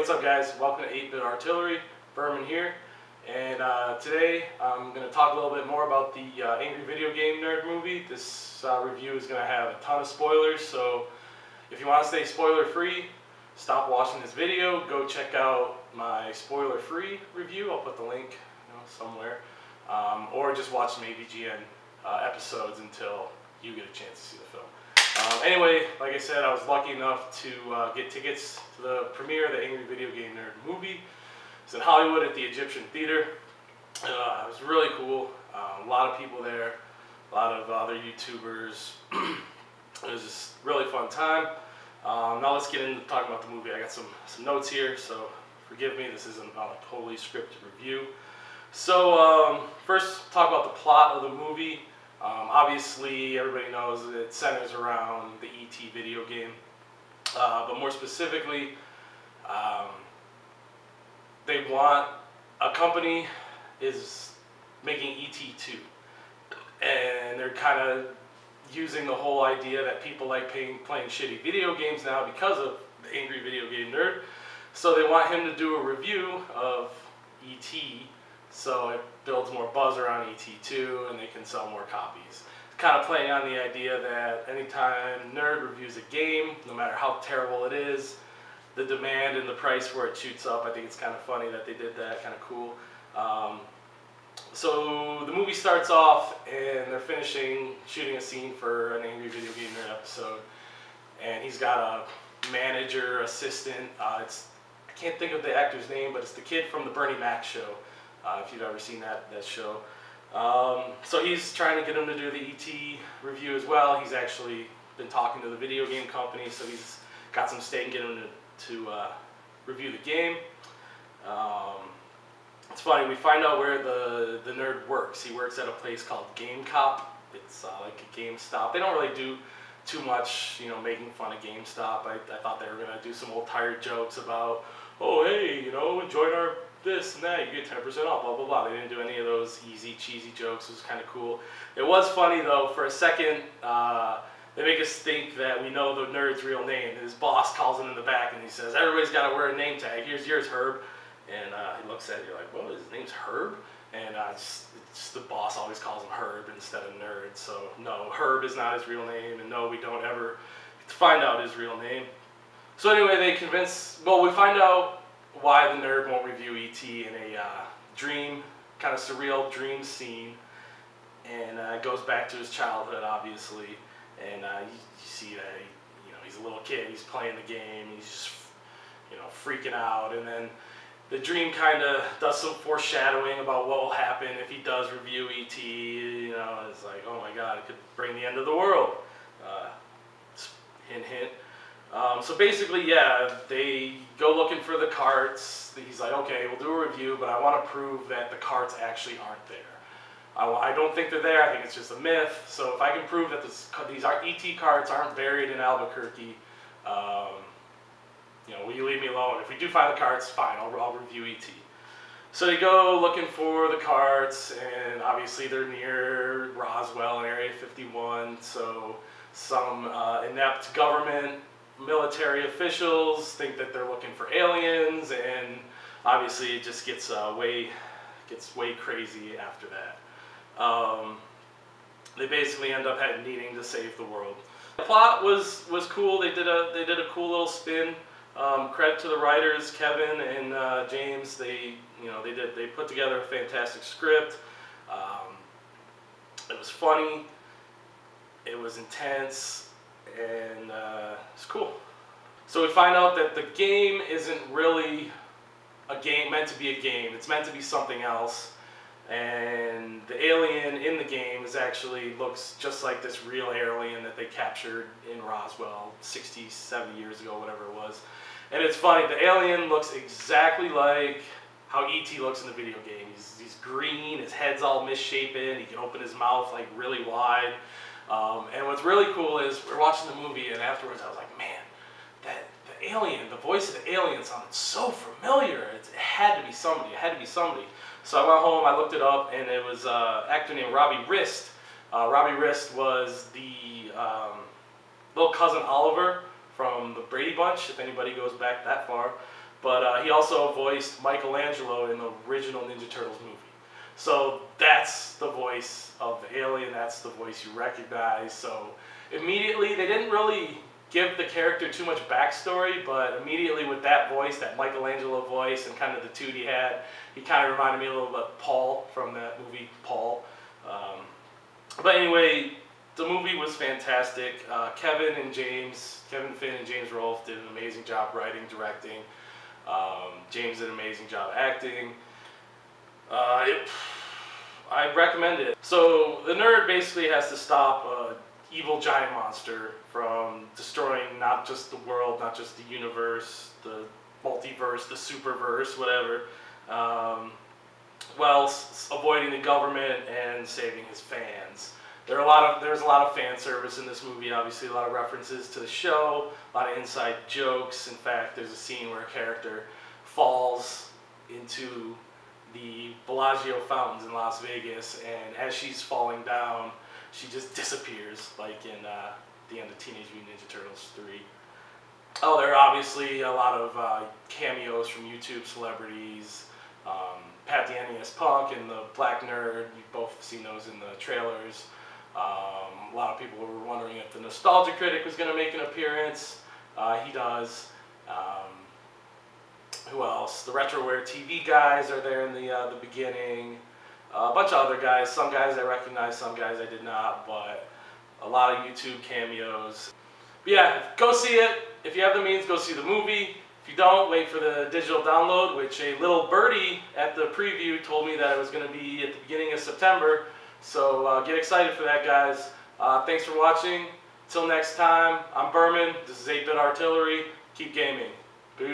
what's up guys? Welcome to 8-Bit Artillery. Berman here. And today I'm going to talk a little bit more about the Angry Video Game Nerd movie. This review is going to have a ton of spoilers, so if you want to stay spoiler free, stop watching this video. Go check out my spoiler free review. I'll put the link somewhere. Or just watch some AVGN episodes until you get a chance to see the film. Anyway, like I said, I was lucky enough to get tickets to the premiere of the Angry Video Game Nerd movie. It's in Hollywood at the Egyptian Theater. It was really cool. A lot of people there, a lot of other YouTubers. It was just a really fun time. Now let's get into talking about the movie. I got some notes here, so forgive me, this isn't a totally scripted review. So first, talk about the plot of the movie. Obviously, everybody knows that it centers around the E.T. video game, but more specifically, a company is making E.T. 2, and they're kind of using the whole idea that people like playing shitty video games now because of the Angry Video Game Nerd. So they want him to do a review of E.T., so it builds more buzz around E.T. 2 and they can sell more copies. Kind of playing on the idea that anytime Nerd reviews a game, no matter how terrible it is, the demand and the price for it shoots up. I think it's kind of funny that they did that, kind of cool. So the movie starts off and they're shooting a scene for an Angry Video Game Nerd episode. And he's got a manager, assistant, I can't think of the actor's name, but it's the kid from the Bernie Mac show. If you've ever seen that show. So he's trying to get him to do the E.T. review as well. He's actually been talking to the video game company, so he's got some stake in getting him to review the game. It's funny, we find out where the nerd works. He works at a place called Game Cop. It's like a GameStop. They don't really do too much, making fun of GameStop. I thought they were going to do some old tired jokes about, oh hey, join our this and that, you get 10% off, blah, blah, blah. They didn't do any of those easy, cheesy jokes. It was kind of cool. It was funny, though. For a second, they make us think that we know the nerd's real name. His boss calls him in the back, and he says, everybody's got to wear a name tag. Here's yours, Herb. And he looks at it, you're like, well, his name's Herb? And it's the boss always calls him Herb instead of Nerd. So, no, Herb is not his real name, and no, we don't ever get to find out his real name. So anyway, we find out why the nerd won't review E.T. in a dream, kind of surreal dream scene, and it goes back to his childhood, obviously, and you see that he's a little kid, he's playing the game, he's just freaking out, and then the dream kind of does some foreshadowing about what will happen if he does review E.T. It's like, oh my God, it could bring the end of the world. Hint, hint. So basically, yeah, they go looking for the carts. He's like, okay, we'll do a review, but I want to prove that the carts actually aren't there. I don't think they're there. I think it's just a myth. So if I can prove that these E.T. carts aren't buried in Albuquerque, will you leave me alone? If we do find the carts, fine, I'll review E.T. So they go looking for the carts, and obviously they're near Roswell in Area 51, so some inept government military officials think that they're looking for aliens, and obviously it just gets way crazy after that. They basically end up needing to save the world. The plot was cool. They did a cool little spin. Credit to the writers, Kevin and James. They put together a fantastic script. It was funny. It was intense. And it's cool. So we find out that the game isn't really a game, meant to be a game. It's meant to be something else. And the alien in the game looks just like this real alien that they captured in Roswell 60, 70 years ago, whatever it was. And it's funny, the alien looks exactly like how E.T. looks in the video game. He's green, his head's all misshapen, he can open his mouth like really wide. And what's really cool is we're watching the movie, and afterwards I was like, man, the alien, the voice of the alien sounded so familiar. It had to be somebody. It had to be somebody. So I went home, I looked it up, and it was an actor named Robbie Rist. Robbie Rist was the little cousin Oliver from the Brady Bunch, if anybody goes back that far. but he also voiced Michelangelo in the original Ninja Turtles movie. So that's the voice of the alien, that's the voice you recognize. So immediately, they didn't really give the character too much backstory, but immediately with that voice, that Michelangelo voice, and kind of the toot he had, he kind of reminded me a little bit of Paul from that movie, Paul. But anyway, the movie was fantastic. Kevin Finn and James Rolfe did an amazing job writing, directing. James did an amazing job acting. I recommend it. So the nerd basically has to stop an evil giant monster from destroying not just the world, not just the universe, the multiverse, the superverse, whatever, while avoiding the government and saving his fans. There's a lot of fan service in this movie, obviously a lot of references to the show, a lot of inside jokes. In fact, there's a scene where a character falls into the Bellagio fountains in Las Vegas, and as she's falling down, she just disappears, like in the end of Teenage Mutant Ninja Turtles 3. Oh, there are obviously a lot of cameos from YouTube celebrities. Pat the NES Punk and the Black Nerd, you've both seen those in the trailers. A lot of people were wondering if the Nostalgia Critic was going to make an appearance. He does. Who else? The RetroWare TV guys are there in the beginning. A bunch of other guys. Some guys I recognized, some guys I did not, but a lot of YouTube cameos. But yeah, go see it. If you have the means, go see the movie. If you don't, wait for the digital download, which a little birdie at the preview told me that it was going to be at the beginning of September. So get excited for that, guys. Thanks for watching. Till next time, I'm Berman. This is 8-Bit Artillery. Keep gaming. Peace.